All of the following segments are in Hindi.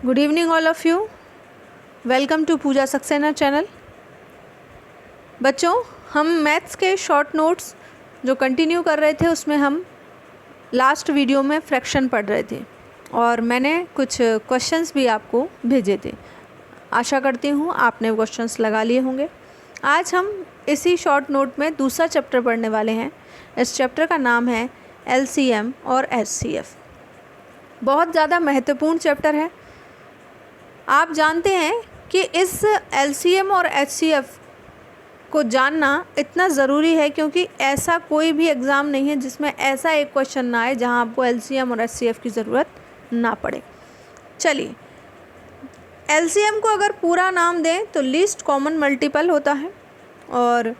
Good evening all of you. Welcome to Puja Saxena channel. बच्चों, हम मैथ्स के शॉर्ट नोट्स जो कंटिन्यू कर रहे थे उसमें हम लास्ट वीडियो में फ्रैक्शन पढ़ रहे थे और मैंने कुछ क्वेश्चंस भी आपको भेजे थे। आशा करती हूँ आपने क्वेश्चंस लगा लिए होंगे। आज हम इसी शॉर्ट नोट में दूसरा चैप्टर पढ़ने वाले हैं। इस चैप्टर का नाम है LCM और HCF। बहुत ज़्यादा महत्वपूर्ण चैप्टर है। आप जानते हैं कि इस LCM और HCF को जानना इतना ज़रूरी है क्योंकि ऐसा कोई भी एग्ज़ाम नहीं है जिसमें ऐसा एक क्वेश्चन ना आए जहां आपको LCM और HCF की ज़रूरत ना पड़े। चलिए, LCM को अगर पूरा नाम दें तो लीस्ट कॉमन मल्टीपल होता है और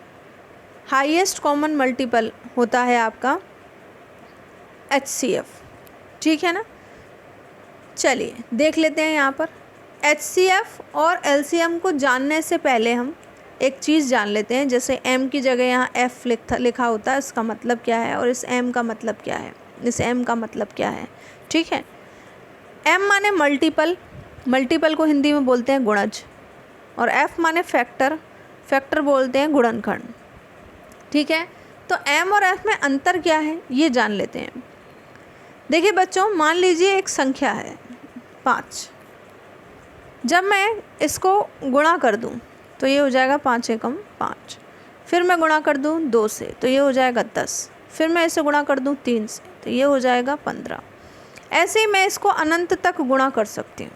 हाईएस्ट कॉमन मल्टीपल होता है आपका HCF। ठीक है ना। चलिए देख लेते हैं यहाँ पर HCF और LCM को जानने से पहले हम एक चीज़ जान लेते हैं। जैसे M की जगह यहाँ F लिखा होता है, इसका मतलब क्या है, और इस M का मतलब क्या है, इस M का मतलब क्या है। ठीक है। M माने मल्टीपल, मल्टीपल को हिंदी में बोलते हैं गुणज, और F माने फैक्टर, फैक्टर बोलते हैं गुणनखंड। ठीक है। तो M और F में अंतर क्या है ये जान लेते हैं। देखिए बच्चों, मान लीजिए एक संख्या है 5। जब मैं इसको गुणा कर दूं तो ये हो जाएगा 5 एकम 5। फिर मैं गुणा कर दूं 2 से तो ये हो जाएगा 10। फिर मैं इसे गुणा कर दूं 3 से तो ये हो जाएगा 15। ऐसे ही मैं इसको अनंत तक गुणा कर सकती हूँ।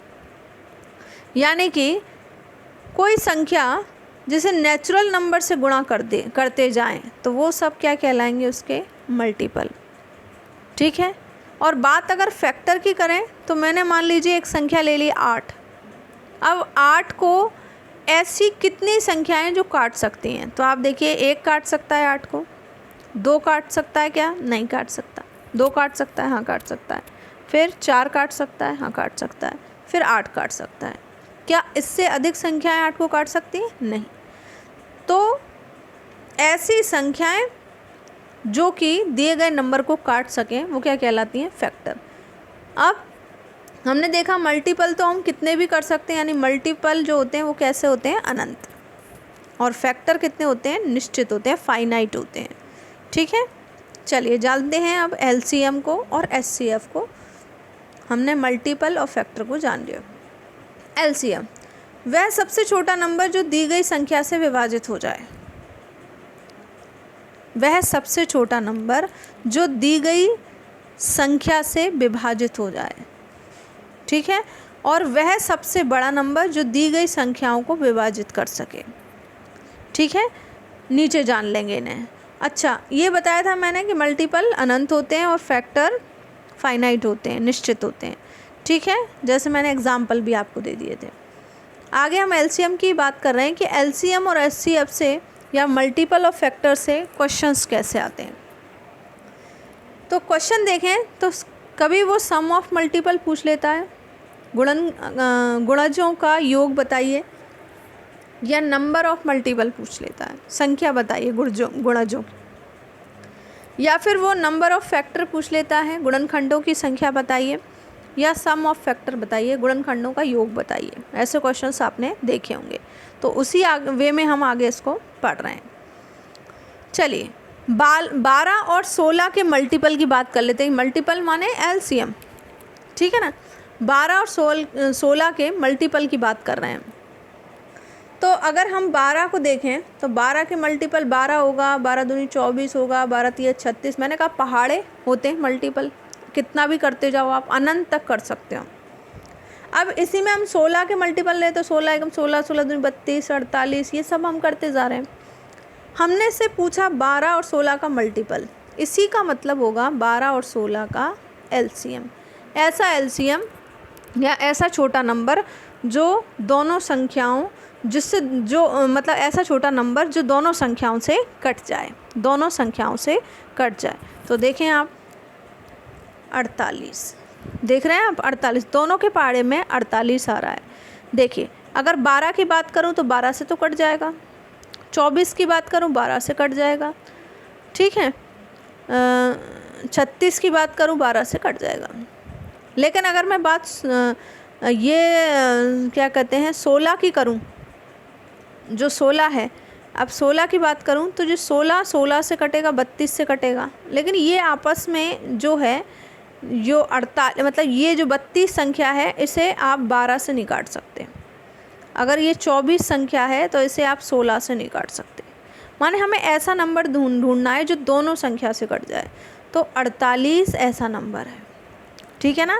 यानी कि कोई संख्या जिसे नेचुरल नंबर से गुणा करते जाएं तो वो सब क्या कहलाएंगे, उसके मल्टीपल। ठीक है। और बात अगर फैक्टर की करें तो मैंने मान लीजिए एक संख्या ले ली 8। अब 8 को ऐसी कितनी संख्याएं जो काट सकती हैं, तो आप देखिए 1 काट सकता है 8 को, 2 काट सकता है क्या, नहीं काट सकता। 2 काट सकता है, हाँ काट सकता है। फिर 4 काट सकता है, हाँ काट सकता है। फिर 8 काट सकता है। क्या इससे अधिक संख्याएं 8 को काट सकती हैं? नहीं। तो ऐसी संख्याएं जो कि दिए गए नंबर को काट सकें वो क्या कहलाती हैं, फैक्टर। अब हमने देखा मल्टीपल तो हम कितने भी कर सकते हैं, यानी मल्टीपल जो होते हैं वो कैसे होते हैं, अनंत। और फैक्टर कितने होते हैं, निश्चित होते हैं, फाइनाइट होते हैं। ठीक है। चलिए जानते हैं अब LCM को और HCF को। हमने मल्टीपल और फैक्टर को जान लिया। LCM वह सबसे छोटा नंबर जो दी गई संख्या से विभाजित हो जाए। वह सबसे छोटा नंबर जो दी गई संख्या से विभाजित हो जाए। ठीक है। और वह सबसे बड़ा नंबर जो दी गई संख्याओं को विभाजित कर सके। ठीक है। नीचे जान लेंगे इन्हें। अच्छा, ये बताया था मैंने कि मल्टीपल अनंत होते हैं और फैक्टर फाइनाइट होते हैं, निश्चित होते हैं। ठीक है। जैसे मैंने एग्जाम्पल भी आपको दे दिए थे। आगे हम LCM की बात कर रहे हैं कि LCM और HCF से या मल्टीपल और फैक्टर से क्वेश्चंस कैसे आते हैं। तो क्वेश्चन देखें तो कभी वो सम ऑफ मल्टीपल पूछ लेता है, गुणजों का योग बताइए, या नंबर ऑफ मल्टीपल पूछ लेता है, संख्या बताइए गुणजों की, या फिर वो नंबर ऑफ फैक्टर पूछ लेता है, गुणनखंडों की संख्या बताइए, या सम ऑफ फैक्टर बताइए, गुणनखंडों का योग बताइए। ऐसे क्वेश्चंस आपने देखे होंगे। तो उसी वे में हम आगे इसको पढ़ रहे हैं। चलिए 12 और 16 के मल्टीपल की बात कर लेते हैं। मल्टीपल माने LCM। ठीक है ना। 12 और 16 के मल्टीपल की बात कर रहे हैं। तो अगर हम 12 को देखें तो 12 के मल्टीपल 12 होगा, 12 दूनी 24 होगा, 12 तिया 36। मैंने कहा पहाड़े होते हैं मल्टीपल, कितना भी करते जाओ आप, अनंत तक कर सकते हो। अब इसी में हम 16 के मल्टीपल ले तो 16 एकम 16, 16 दूनी 32, 48, ये सब हम करते जा रहे हैं। हमने से पूछा 12 और 16 का मल्टीपल, इसी का मतलब होगा 12 और 16 का LCM। ऐसा LCM या ऐसा छोटा नंबर जो दोनों संख्याओं मतलब ऐसा छोटा नंबर जो दोनों संख्याओं से कट जाए, दोनों संख्याओं से कट जाए। तो देखें आप 48 देख रहे हैं आप, 48 दोनों के पहाड़े में 48 आ रहा है। देखिए अगर 12 की बात करूं तो 12 से तो कट जाएगा, 24 की बात करूं 12 से कट जाएगा। ठीक है। 36 की बात करूं 12 से कट जाएगा। लेकिन अगर मैं बात क्या कहते हैं 16 की करूं, जो 16 है, अब 16 की बात करूं तो जो 16 से कटेगा, 32 से कटेगा, लेकिन ये आपस में जो है जो 48 मतलब ये जो 32 संख्या है इसे आप 12 से नहीं काट सकते। अगर ये 24 संख्या है तो इसे आप 16 से नहीं काट सकते। माने हमें ऐसा नंबर ढूंढना है जो दोनों संख्या से कट जाए, तो 48 ऐसा नंबर है, ठीक है ना।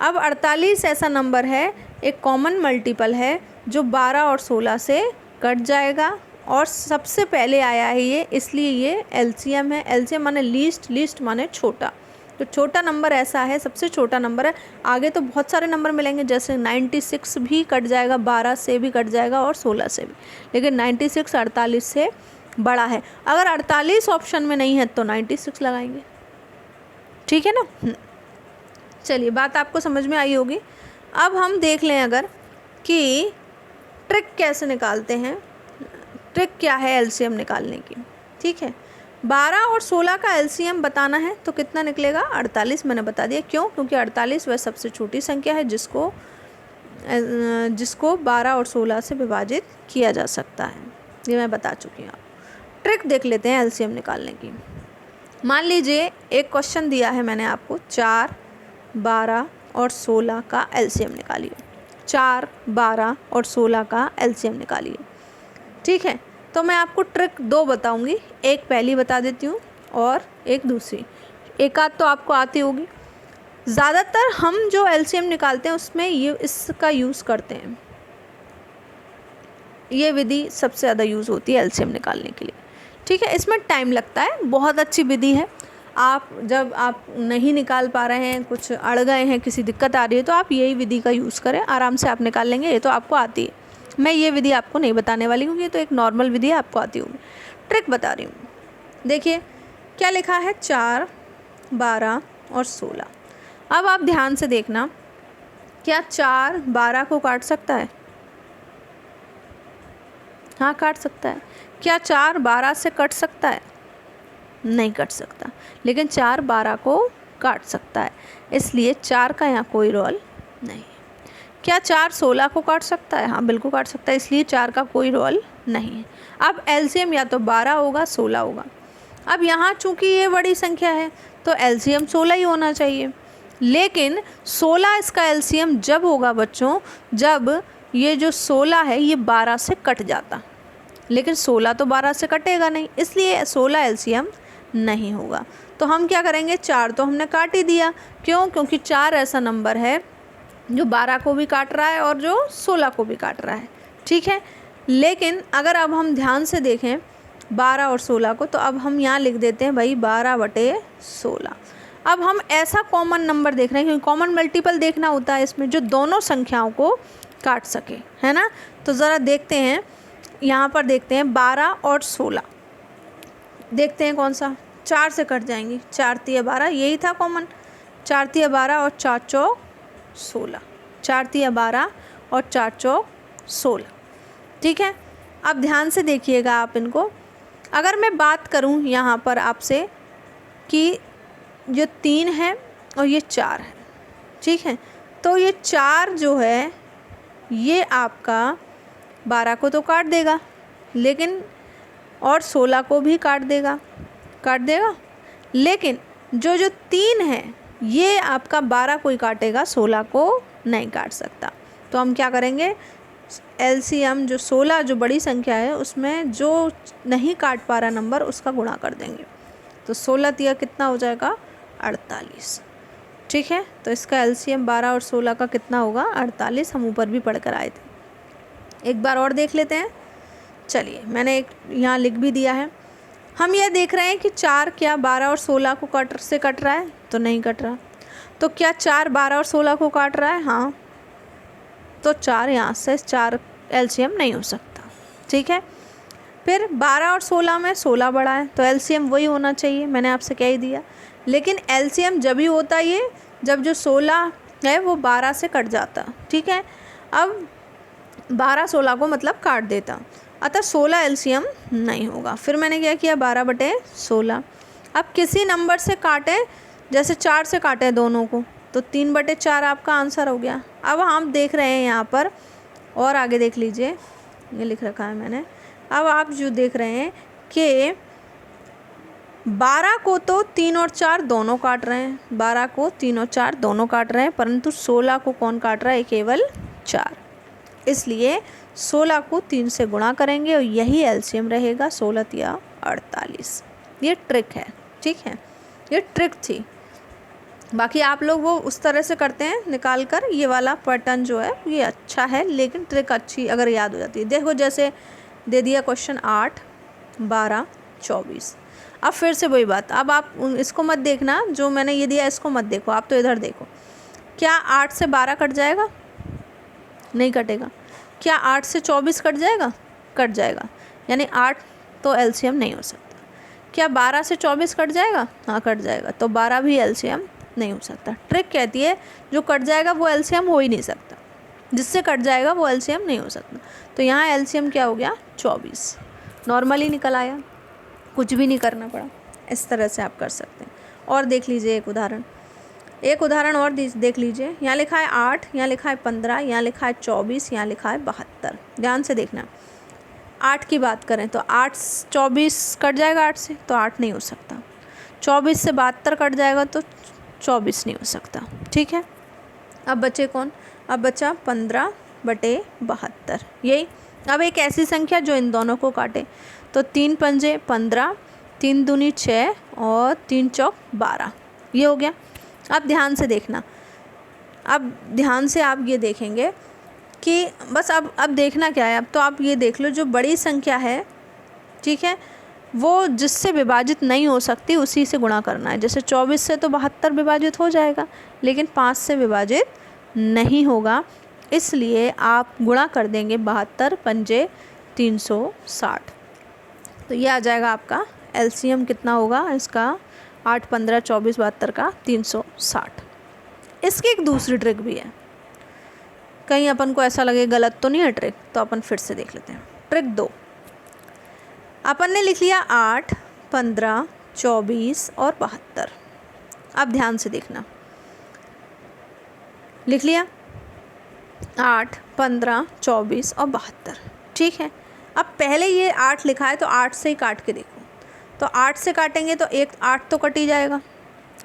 अब 48 ऐसा नंबर है, एक कॉमन मल्टीपल है जो 12 और 16 से कट जाएगा, और सबसे पहले आया है ये, इसलिए ये एलसीएम है। एलसीएम माने लीस्ट माने छोटा, तो छोटा नंबर ऐसा है, सबसे छोटा नंबर है। आगे तो बहुत सारे नंबर मिलेंगे, जैसे 96 भी कट जाएगा, 12 से भी कट जाएगा और 16 से भी, लेकिन 96 48 से बड़ा है। अगर 48 ऑप्शन में नहीं है तो 96 लगाएंगे, ठीक है ना। चलिए, बात आपको समझ में आई होगी। अब हम देख लें अगर कि ट्रिक कैसे निकालते हैं। ट्रिक क्या है एलसीएम निकालने की, ठीक है। 12 और 16 का एलसीएम बताना है तो कितना निकलेगा, 48। मैंने बता दिया क्यों, क्योंकि 48 वह सबसे छोटी संख्या है जिसको 12 और 16 से विभाजित किया जा सकता है, ये मैं बता चुकी हूँ। ट्रिक देख लेते हैं एलसीएम निकालने की। मान लीजिए एक क्वेश्चन दिया है मैंने आपको, 4, 12 और 16 का एलसीएम निकालिए। 4, 12 और 16 का एलसीएम निकालिए, ठीक है। तो मैं आपको ट्रिक 2 बताऊंगी, एक पहली बता देती हूँ और एक दूसरी। एक आध तो आपको आती होगी। ज़्यादातर हम जो एलसीएम निकालते हैं उसमें इसका यूज़ करते हैं, ये विधि सबसे ज़्यादा यूज़ होती है एलसीएम निकालने के लिए, ठीक है। इसमें टाइम लगता है, बहुत अच्छी विधि है। जब आप नहीं निकाल पा रहे हैं, कुछ अड़ गए हैं, किसी दिक्कत आ रही है, तो आप यही विधि का यूज़ करें, आराम से आप निकाल लेंगे। ये तो आपको आती है, मैं ये विधि आपको नहीं बताने वाली हूँ, ये तो एक नॉर्मल विधि है, आपको आती होगी। ट्रिक बता रही हूँ, देखिए क्या लिखा है, 4, 12 और 16। अब आप ध्यान से देखना, क्या 4 12 को काट सकता है? हाँ, काट सकता है। क्या 4 12 से कट सकता है? नहीं कट सकता, लेकिन 4 12 को काट सकता है, इसलिए 4 का यहाँ कोई रोल नहीं। क्या 4 16 को काट सकता है? हाँ, बिल्कुल काट सकता है, इसलिए 4 का कोई रोल नहीं है। अब एलसीएम या तो 12 होगा, 16 होगा। अब यहाँ चूंकि ये बड़ी संख्या है तो एलसीएम 16 ही होना चाहिए, लेकिन 16 इसका एलसीएम जब होगा बच्चों, जब ये जो 16 है ये 12 से कट जाता, लेकिन 16 तो 12 से कटेगा नहीं, इसलिए 16 एलसीएम नहीं होगा। तो हम क्या करेंगे, 4 तो हमने काट ही दिया, क्यों? क्योंकि 4 ऐसा नंबर है जो 12 को भी काट रहा है और जो 16 को भी काट रहा है, ठीक है। लेकिन अगर अब हम ध्यान से देखें 12 और 16 को, तो अब हम यहाँ लिख देते हैं भाई 12/16। अब हम ऐसा कॉमन नंबर देख रहे हैं, क्योंकि कॉमन मल्टीपल देखना होता है इसमें, जो दोनों संख्याओं को काट सके, है ना। तो ज़रा देखते हैं, यहाँ पर देखते हैं 12 और 16, देखते हैं कौन सा। 4 से कट जाएंगी, 4 तिया 12, यही था कॉमन। 4 तिया 12 और 4 चौक 16, 4 तिया 12 और 4 चौक 16, ठीक है। अब ध्यान से देखिएगा आप इनको। अगर मैं बात करूं यहाँ पर आपसे कि जो 3 है और ये 4 है, ठीक है, तो ये 4 जो है ये आपका 12 को तो काट देगा, लेकिन और 16 को भी काट देगा, लेकिन जो 3 है ये आपका 12 को ही काटेगा, 16 को नहीं काट सकता। तो हम क्या करेंगे, एलसीएम जो 16 जो बड़ी संख्या है उसमें जो नहीं काट पा रहा नंबर उसका गुणा कर देंगे, तो 16 तिया कितना हो जाएगा, 48, ठीक है। तो इसका एलसीएम 12 और 16 का कितना होगा, 48। हम ऊपर भी पढ़कर आए थे, एक बार और देख लेते हैं। चलिए, मैंने एक यहाँ लिख भी दिया है। हम यह देख रहे हैं कि 4 क्या 12 और 16 को कट रहा है? तो नहीं कट रहा। तो क्या 4 12 और 16 को काट रहा है? हाँ, तो 4 यहाँ से 4 एलसीएम नहीं हो सकता, ठीक है। फिर 12 और 16 में 16 बड़ा है, तो एलसीएम वही होना चाहिए, मैंने आपसे कह ही दिया। लेकिन एलसीएम जब ही होता ये जब जो 16 है वो 12 से कट जाता, ठीक है। अब 12 16 को मतलब काट देता, अतः 16 एलसीएम नहीं होगा। फिर मैंने क्या किया, 12/16। अब किसी नंबर से काटें, जैसे 4 से काटें दोनों को, तो 3/4 आपका आंसर हो गया। अब हम देख रहे हैं यहाँ पर, और आगे देख लीजिए, ये लिख रखा है मैंने। अब आप जो देख रहे हैं कि 12 को तो 3 और 4 दोनों काट रहे हैं, 12 को 3 और 4 दोनों काट रहे हैं, परंतु 16 को कौन काट रहा है? केवल 4। इसलिए 16 को 3 से गुणा करेंगे और यही एलसीएम रहेगा 16 या 48। ये ट्रिक है, ठीक है, ये ट्रिक थी। बाकी आप लोग वो उस तरह से करते हैं निकाल कर, ये वाला पैटर्न जो है ये अच्छा है, लेकिन ट्रिक अच्छी अगर याद हो जाती है। देखो जैसे दे दिया क्वेश्चन 8, 12, 24। अब फिर से वही बात, अब आप इसको मत देखना जो मैंने ये दिया, इसको मत देखो, आप तो इधर देखो। क्या 8 से 12 कट जाएगा? नहीं कटेगा। क्या 8 से 24 कट जाएगा? कट जाएगा, यानी 8 तो एलसीएम नहीं हो सकता। क्या 12 से 24 कट जाएगा? हाँ कट जाएगा, तो 12 भी एलसीएम नहीं हो सकता। ट्रिक कहती है जो कट जाएगा वो एलसीएम हो ही नहीं सकता, जिससे कट जाएगा वो एलसीएम नहीं हो सकता। तो यहाँ एलसीएम क्या हो गया? 24। नॉर्मली निकल आया, कुछ भी नहीं करना पड़ा। इस तरह से आप कर सकते हैं। और देख लीजिए एक उदाहरण और देख लीजिए। यहाँ लिखा है 8, यहाँ लिखा है 15, यहाँ लिखा है 24, यहाँ लिखा है 72। ध्यान से देखना। 8 की बात करें तो 8 24 कट जाएगा 8 से, तो 8 नहीं हो सकता। 24 से 72 कट जाएगा तो 24 नहीं हो सकता, ठीक है। अब बचे कौन? अब बचा 15/72। यही अब एक ऐसी संख्या जो इन दोनों को काटे, तो 3 पंजे 15, 3 दूनी 6 और 3 चौक 12। ये हो गया। अब ध्यान से देखना, अब ध्यान से आप ये देखेंगे कि बस अब देखना क्या है। अब तो आप ये देख लो, जो बड़ी संख्या है, ठीक है, वो जिससे विभाजित नहीं हो सकती उसी से गुणा करना है। जैसे 24 से तो 72 विभाजित हो जाएगा, लेकिन 5 से विभाजित नहीं होगा, इसलिए आप गुणा कर देंगे 72 पंजे 360। तो ये आ जाएगा आपका एलसीएम कितना होगा इसका? 8, 15, 24, 72 का 360। इसकी एक दूसरी ट्रिक भी है, कहीं अपन को ऐसा लगे गलत तो नहीं है ट्रिक, तो अपन फिर से देख लेते हैं। ट्रिक 2, अपन ने लिख लिया 8, 15, 24 और 72। अब ध्यान से देखना, लिख लिया 8, 15, 24 और 72, ठीक है। अब पहले ये 8 लिखा है तो 8 से ही काट के देखो। तो 8 से काटेंगे तो 8 तो कट ही जाएगा,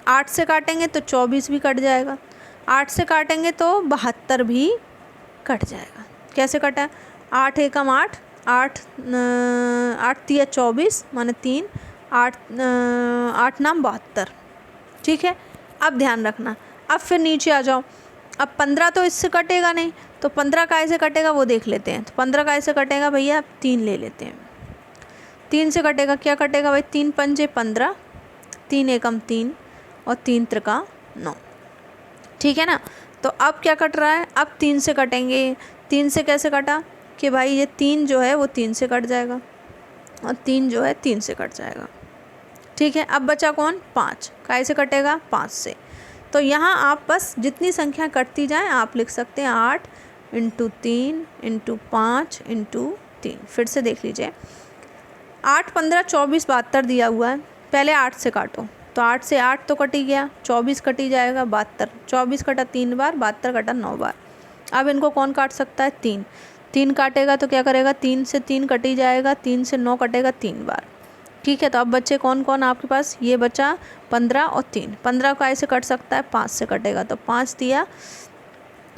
8 से काटेंगे तो 24 भी कट जाएगा, 8 से काटेंगे तो 72 भी कट जाएगा। कैसे कटा? 8 एकम 8, 8 3 24 माने 3, 8 नाम 72, ठीक है। अब ध्यान रखना, अब फिर नीचे आ जाओ। अब 15 तो इससे कटेगा नहीं, तो 15 काय से कटेगा वो देख लेते हैं। तो 15 काय से कटेगा भैया? 3 ले लेते हैं। 3 से कटेगा, क्या कटेगा भाई? 3 पंजे 15, 3 एकम 3 और 3 त्रिका 9, ठीक है ना। तो अब क्या कट रहा है? अब 3 से कटेंगे। 3 से कैसे कटा कि भाई ये 3 जो है वो 3 से कट जाएगा और 3 जो है 3 से कट जाएगा, ठीक है। अब बचा कौन? 5। काय से कटेगा? 5 से। तो यहाँ आप बस जितनी संख्या कटती जाएं आप लिख सकते हैं 8 × 3 × 5 × 3। फिर से देख लीजिए, 8, 15, 24, 72 दिया हुआ है। पहले 8 से काटो, तो 8 से 8 तो कट ही गया, 24 कटी जाएगा, 72, 24 कटा 3 बार, 72 कटा 9 बार। अब इनको कौन काट सकता है? 3 काटेगा तो क्या करेगा? 3 से 3 कटी जाएगा, 3 से 9 कटेगा 3 बार, ठीक है। तो अब बच्चे कौन कौन आपके पास? ये बचा 15 और 3। 15 का ऐसे कट सकता है? 5 से कटेगा, तो 5 दिया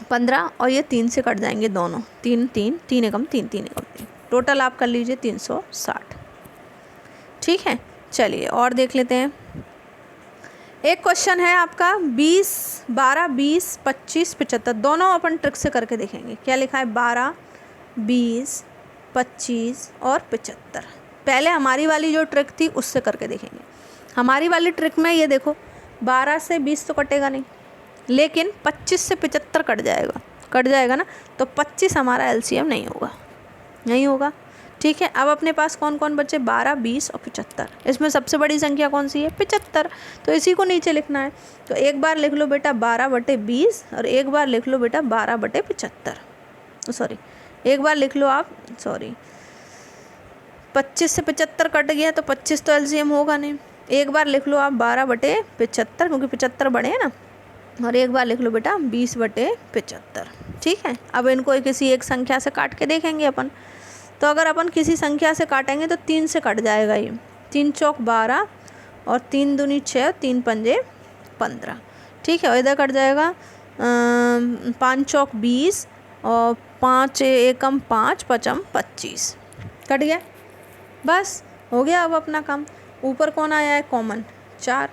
15 और ये 3 से कट जाएंगे दोनों, 3 3, 3 एकम 3, 3 एकम 3। टोटल आप कर लीजिए 360, ठीक है। चलिए और देख लेते हैं। एक क्वेश्चन है आपका 20, 12, 20, 25, 75। दोनों अपन ट्रिक से करके देखेंगे। क्या लिखा है? 12, 20, 25 और 75। पहले हमारी वाली जो ट्रिक थी उससे करके देखेंगे। हमारी वाली ट्रिक में ये देखो, 12 से 20 तो कटेगा नहीं, लेकिन 25 से 75 कट जाएगा ना, तो 25 हमारा एलसीएम नहीं होगा, ठीक है। अब अपने पास कौन कौन बचे? 12, 20 और 75। इसमें सबसे बड़ी संख्या कौन सी है? 75। तो इसी को नीचे लिखना है। तो एक बार लिख लो बेटा 12/20 और एक बार लिख लो बेटा 12/75। सॉरी, एक बार लिख लो आप, 25 से 75 कट गया तो 25 तो एलसीएम होगा नहीं। एक बार लिख लो आप 12/75, क्योंकि 75 बड़े हैं ना, और एक बार लिख लो बेटा 20/75। ठीक है, अब इनको किसी एक संख्या से काट के देखेंगे अपन। तो अगर अपन किसी संख्या से काटेंगे तो 3 से कट जाएगा ये। 3 चौक 12 और 3 दूनी 6 और 3 पंजे 15। ठीक है, और इधर कट जाएगा 5 चौक 20 और 5 एकम 5 पचम 25। कट गया, बस हो गया अब अपना काम। ऊपर कौन आया है कॉमन 4,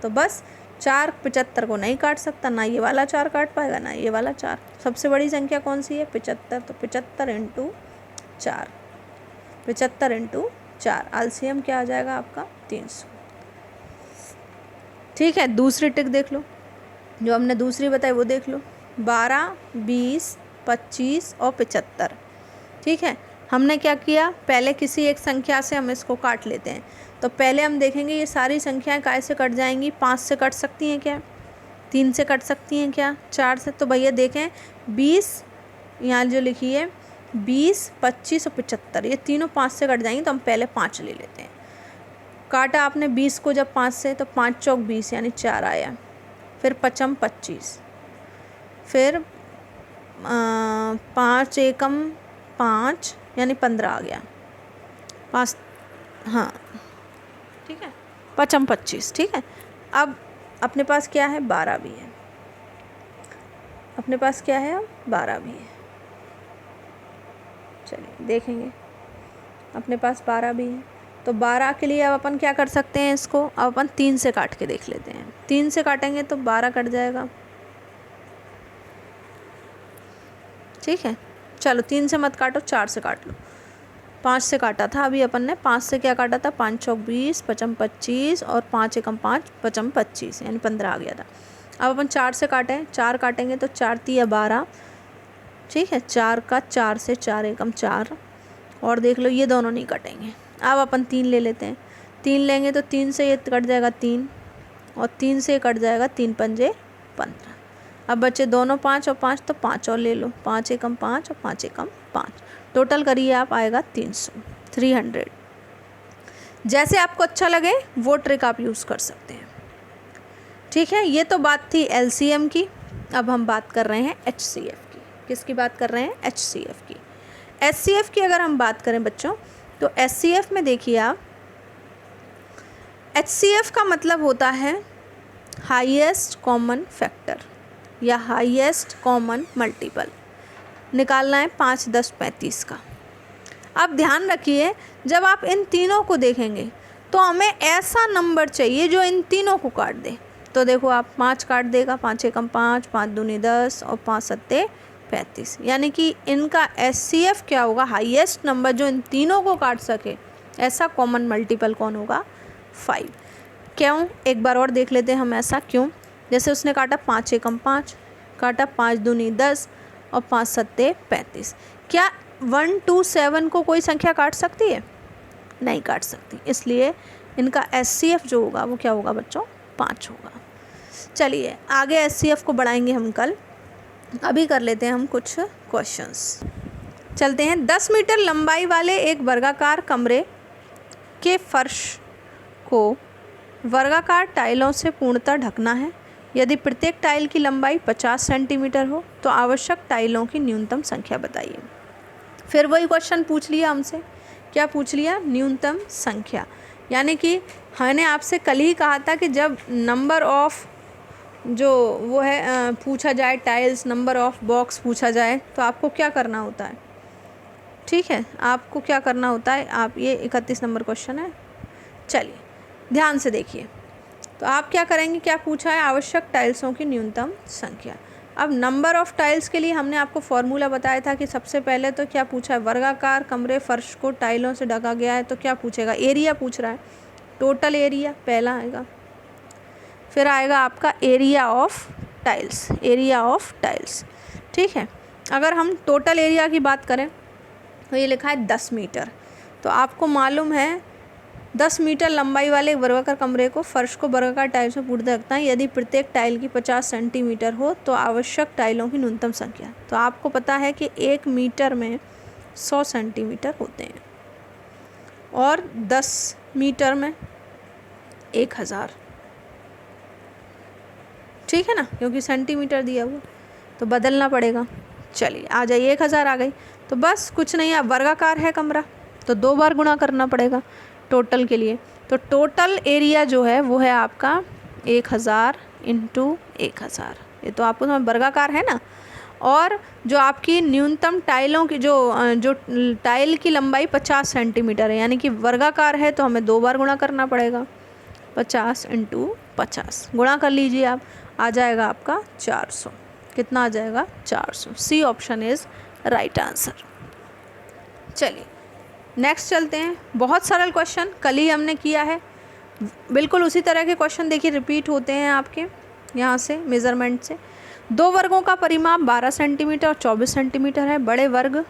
तो बस 4 75 को नहीं काट सकता, ना ये वाला 4 काट पाएगा ना ये वाला 4। सबसे बड़ी संख्या कौन सी है 75, तो 75 × 4, 75 × 4 एलसीएम क्या आ जाएगा आपका 300। ठीक है, दूसरी टिक देख लो, जो हमने दूसरी बताई वो देख लो। 12, 20, 25 और 75। ठीक है, हमने क्या किया, पहले किसी एक संख्या से हम इसको काट लेते हैं। तो पहले हम देखेंगे ये सारी संख्याएं काय से कट जाएंगी। 5 से कट सकती हैं क्या, 3 से कट सकती हैं क्या, 4 से। तो भैया देखें 20 यहाँ जो लिखी है 20, 25 और 75, ये तीनों 5 से कट जाएंगी। तो हम पहले 5 ले लेते हैं। काटा आपने 20 को जब 5 से, तो 5 चौक 20 यानी 4 आया। फिर पचम 25, फिर 5 एकम 5 यानी 15 आ गया। 5, हाँ ठीक है, पचम 25। ठीक है, अब अपने पास क्या है 12 भी है, अपने पास क्या है अब 12 भी है। चलिए देखेंगे, अपने पास 12 भी है। तो 12 के लिए अब अपन क्या कर सकते हैं, इसको अब अपन 3 से काट के देख लेते हैं। 3 से काटेंगे तो 12 कट जाएगा। ठीक है, चलो 3 से मत काटो, 4 से काट लो। 5 से काटा था अभी अपन ने, 5 से क्या काटा था 5 चौक 20 पचम 25 और 5 एकम 5 पचम 25 यानी 15 आ गया था। अब अपन 4 से काटें, 4 काटेंगे तो 4 तिया 12। ठीक है, 4 का 4 से 4 एकम 4 और देख लो ये दोनों नहीं कटेंगे। अब अपन 3 ले लेते हैं। 3 लेंगे तो 3 से ये कट जाएगा 3 और 3 से कट जाएगा 3 पंजे 15। अब बच्चे दोनों 5 और 5, तो 5 और ले लो। 5 एकम 5 और 5 एकम 5, टोटल करिए आप आएगा 300। जैसे आपको अच्छा लगे वो ट्रिक आप यूज़ कर सकते हैं। ठीक है, ये तो बात थी एलसीएम की। अब हम बात कर रहे हैं एचसीएफ की। किसकी बात कर रहे हैं, एचसीएफ की। एचसीएफ की अगर हम बात करें बच्चों, तो एचसीएफ में देखिए आप, एचसीएफ का मतलब होता है हाईएस्ट कॉमन फैक्टर या हाईएस्ट कॉमन मल्टीपल। निकालना है 5, 10, 35 का। अब ध्यान रखिए, जब आप इन तीनों को देखेंगे तो हमें ऐसा नंबर चाहिए जो इन तीनों को काट दे। तो देखो आप 5 काट देगा, 5 एकम 5, 5 दूनी 10 और 5 सत्ते 35। यानी कि इनका एचसीएफ क्या होगा, हाईएस्ट नंबर जो इन तीनों को काट सके, ऐसा कॉमन मल्टीपल कौन होगा 5। क्यों, एक बार और देख लेते हैं हम ऐसा क्यों। जैसे उसने काटा 5 एकम 5, काटा 5 दूनी 10 और 5 सत्ते 35। क्या 1 2 7 को कोई संख्या काट सकती है, नहीं काट सकती। इसलिए इनका एचसीएफ जो होगा वो क्या होगा बच्चों 5 होगा। चलिए आगे एचसीएफ को बढ़ाएंगे हम कल, अभी कर लेते हैं हम कुछ क्वेश्चंस। चलते हैं। 10 मीटर लंबाई वाले एक वर्गाकार कमरे के फर्श को वर्गाकार टाइलों से पूर्णतः ढकना है। यदि प्रत्येक टाइल की लंबाई 50 सेंटीमीटर हो तो आवश्यक टाइलों की न्यूनतम संख्या बताइए। फिर वही क्वेश्चन पूछ लिया हमसे, क्या पूछ लिया, न्यूनतम संख्या। यानी कि मैंने आपसे कल ही कहा था कि जब नंबर ऑफ जो वो है पूछा जाए, टाइल्स नंबर ऑफ बॉक्स पूछा जाए, तो आपको क्या करना होता है। ठीक है, आपको क्या करना होता है, आप ये 31 नंबर क्वेश्चन है। चलिए ध्यान से देखिए, तो आप क्या करेंगे, क्या पूछा है, आवश्यक टाइल्सों की न्यूनतम संख्या। अब नंबर ऑफ टाइल्स के लिए हमने आपको फॉर्मूला बताया था कि सबसे पहले तो क्या पूछा है, वर्गाकार कमरे फर्श को टाइलों से ढका गया है, तो क्या पूछेगा, एरिया पूछ रहा है, टोटल एरिया पहला आएगा। फिर आएगा आपका area of tiles, area of tiles. ठीक है, अगर हम टोटल एरिया की बात करें तो ये लिखा है 10 मीटर। तो आपको मालूम है 10 मीटर लंबाई वाले वर्गाकार कमरे को फर्श को वर्गाकार टाइल्स में पूर्णतः ढकना है। यदि प्रत्येक टाइल की 50 सेंटीमीटर हो तो आवश्यक टाइलों की न्यूनतम संख्या। तो आपको पता है कि 1 मीटर में 100 सेंटीमीटर होते हैं और 10 मीटर में 1000। ठीक है ना, क्योंकि सेंटीमीटर दिया हुआ तो बदलना पड़ेगा। चलिए आ जाइए, 1000 आ गई। तो बस कुछ नहीं, अब वर्गाकार है कमरा तो 2 बार गुणा करना पड़ेगा टोटल के लिए। तो टोटल एरिया जो है वो है आपका 1000 इंटू 1000। ये तो आपको समझ, वर्गाकार है ना। और जो आपकी न्यूनतम टाइलों की जो टाइल की लंबाई 50 सेंटीमीटर है, यानी कि वर्गाकार है तो हमें 2 बार गुणा करना पड़ेगा। 50 इंटू 50 गुणा कर लीजिए आप, आ जाएगा आपका 400। कितना आ जाएगा? 400। C option is right answer. चलिए नेक्स्ट चलते हैं। बहुत सरल क्वेश्चन, कल ही हमने किया है, बिल्कुल उसी तरह के क्वेश्चन देखिए रिपीट होते हैं आपके यहाँ से मेज़रमेंट से। 2 वर्गों का परिमाप 12 सेंटीमीटर और 24 सेंटीमीटर है। बड़े वर्ग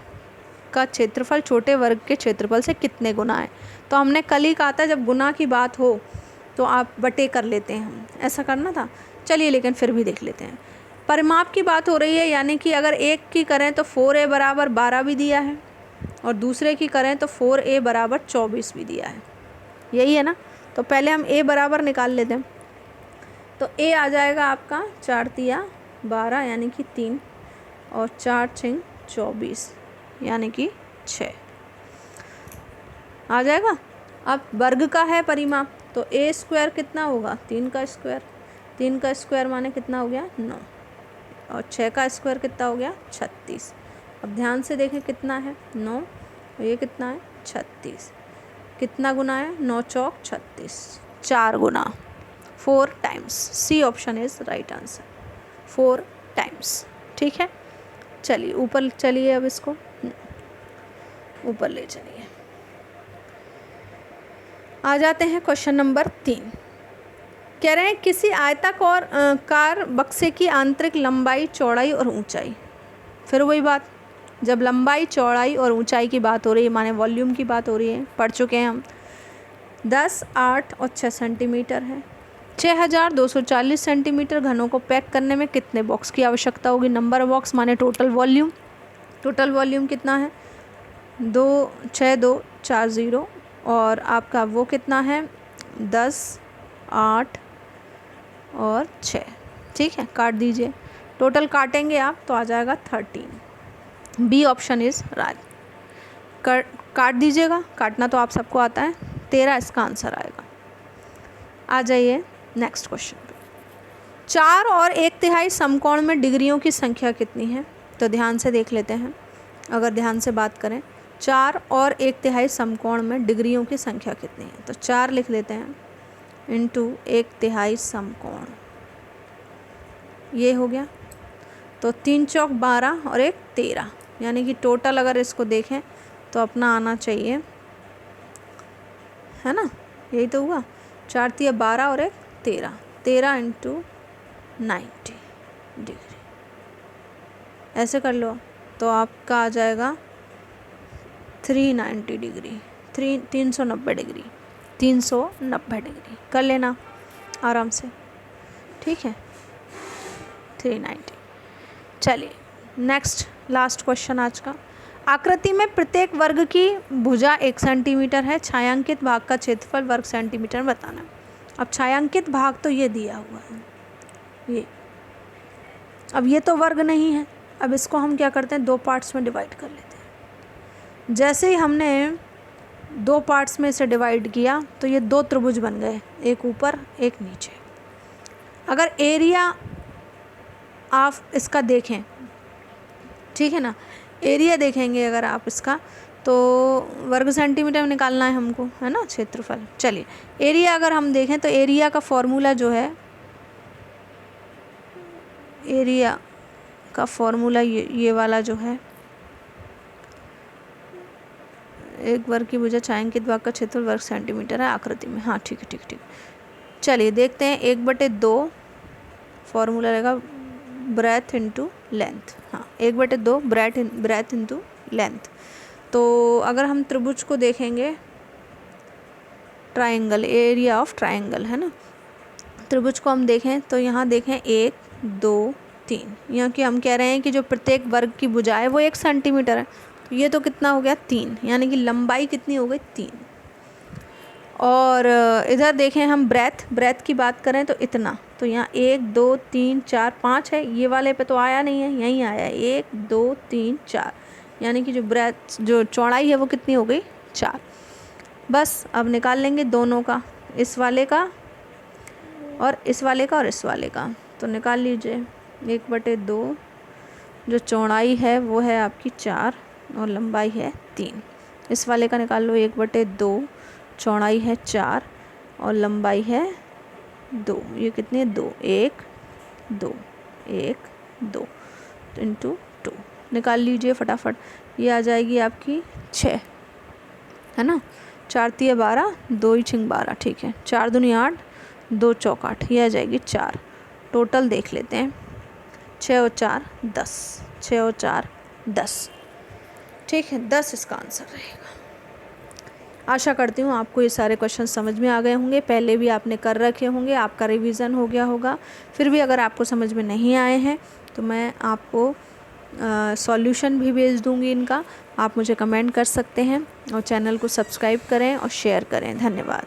का क्षेत्रफल छोटे वर्ग के क्षेत्रफल से कितने गुना है? तो हमने कल ही कहा था जब गुना की बात हो तो आप बटे कर लेते हैं, हम ऐसा करना था। चलिए लेकिन फिर भी देख लेते हैं। परिमाप की बात हो रही है, यानी कि अगर एक की करें तो 4a बराबर 12 भी दिया है और दूसरे की करें तो 4a बराबर 24 भी दिया है, यही है ना। तो पहले हम a बराबर निकाल लेते हैं। तो a आ जाएगा आपका 4 तिया 12 यानी कि 3 और 4 छिंग 24 यानी कि 6 आ जाएगा। अब वर्ग का है परिमाप तो a स्क्वायर कितना होगा? 3 का स्क्वायर। 3 का स्क्वायर माने कितना हो गया? 9। और 6 का स्क्वायर कितना हो गया? 36। अब ध्यान से देखें कितना है? 9 और ये कितना है? 36। कितना गुना है? 9 चौक 36, 4 गुना, 4 times. C option is right answer, 4 times. ठीक है, चलिए ऊपर चलिए, अब इसको ऊपर ले चलिए। आ जाते हैं क्वेश्चन नंबर 3। कह रहे हैं किसी आयताकार कार बक्से की आंतरिक लंबाई, चौड़ाई और ऊंचाई। फिर वही बात, जब लंबाई, चौड़ाई और ऊंचाई की बात हो रही है, माने वॉल्यूम की बात हो रही है, पढ़ चुके हैं हम। 10, 8 और 6 सेंटीमीटर है। 6240 सेंटीमीटर घनों को पैक करने में कितने बॉक्स की आवश्यकता होगी? नंबर ऑफ बॉक्स माने टोटल वॉल्यूम। टोटल वॉल्यूम कितना है? 6240 और आपका वो कितना है? 10, 8 और 6। ठीक है, काट दीजिए। टोटल काटेंगे आप तो आ जाएगा 13। B option is right. काट दीजिएगा, काटना तो आप सबको आता है। 13 इसका आंसर आएगा। आ जाइए नेक्स्ट क्वेश्चन पे। 4 और 1/3 समकोण में डिग्रियों की संख्या कितनी है? तो ध्यान से देख लेते हैं। अगर ध्यान से बात करें, 4 और 1/3 समकोण में डिग्रियों की संख्या कितनी है? तो 4 लिख लेते हैं इंटू 1/3 समकोण, ये हो गया। तो 3 चौक 12 और 1 13, यानी कि टोटल अगर इसको देखें तो अपना आना चाहिए, है ना, यही तो हुआ। 4 तिया 12 और 1 13, 13 इंटू 90 डिग्री, ऐसे कर लो तो आपका आ जाएगा 390 डिग्री, 390 डिग्री, 390 डिग्री कर लेना आराम से। ठीक है, 390। चलिए नेक्स्ट लास्ट क्वेश्चन आज का। आकृति में प्रत्येक वर्ग की भुजा 1 सेंटीमीटर है। छायांकित भाग का क्षेत्रफल वर्ग सेंटीमीटर में बताना। अब छायांकित भाग तो ये दिया हुआ है, ये। अब ये तो वर्ग नहीं है, अब इसको हम क्या करते हैं? 2 पार्ट्स में डिवाइड कर लेते हैं। जैसे ही हमने 2 पार्ट्स में इसे डिवाइड किया तो ये 2 त्रिभुज बन गए, एक ऊपर एक नीचे। अगर एरिया आप इसका देखें, ठीक है ना, एरिया देखेंगे अगर आप इसका, तो वर्ग सेंटीमीटर में निकालना है हमको, है ना, क्षेत्रफल। चलिए एरिया अगर हम देखें तो एरिया का फॉर्मूला जो है, एरिया का फॉर्मूला ये वाला जो है, एक वर्ग की भुजा छायांकित भाग का क्षेत्रफल वर्ग सेंटीमीटर है आकृति में। हाँ ठीक है, ठीक ठीक। चलिए देखते हैं, 1/2 फॉर्मूला रहेगा ब्रेथ इंटू लेंथ। हाँ, 1/2 ब्रेथ इंटू लेंथ। तो अगर हम त्रिभुज को देखेंगे, ट्रायंगल, एरिया ऑफ ट्रायंगल, है ना, त्रिभुज को हम देखें तो यहाँ देखें 1 2 3, यहाँ कि हम कह रहे हैं कि जो प्रत्येक वर्ग की भुजा है वो 1 सेंटीमीटर है। तो ये तो कितना हो गया? 3, यानी कि लंबाई कितनी हो गई? 3। और इधर देखें हम ब्रेथ की बात करें तो इतना, तो यहाँ 1 2 3 4 5 है, ये वाले पे तो आया नहीं है, यहीं आया है 1 2 3 4, यानी कि जो ब्रेथ जो चौड़ाई है वो कितनी हो गई 4। बस अब निकाल लेंगे दोनों का, इस वाले का और इस वाले का और इस वाले का। तो निकाल लीजिए 1/2, जो चौड़ाई है वो है आपकी 4 और लंबाई है 3। इस वाले का निकाल लो 1/2, चौड़ाई है 4 और लंबाई है 2। ये कितने 2 1 2 1 2 इंटू 2 निकाल लीजिए फटाफट। ये आ जाएगी आपकी 6, है ना। 4 तिये 12, 2 ही 6 12, ठीक है। 4 दूनी 8, 2 चौक 8, ये आ जाएगी 4। टोटल देख लेते हैं, 6 और 4 10, 6 और 4 10, ठीक है। 10 इसका आंसर रहेगा। आशा करती हूँ आपको ये सारे क्वेश्चन समझ में आ गए होंगे, पहले भी आपने कर रखे होंगे, आपका रिवीजन हो गया होगा। फिर भी अगर आपको समझ में नहीं आए हैं तो मैं आपको सॉल्यूशन भी भेज दूँगी इनका, आप मुझे कमेंट कर सकते हैं। और चैनल को सब्सक्राइब करें और शेयर करें। धन्यवाद।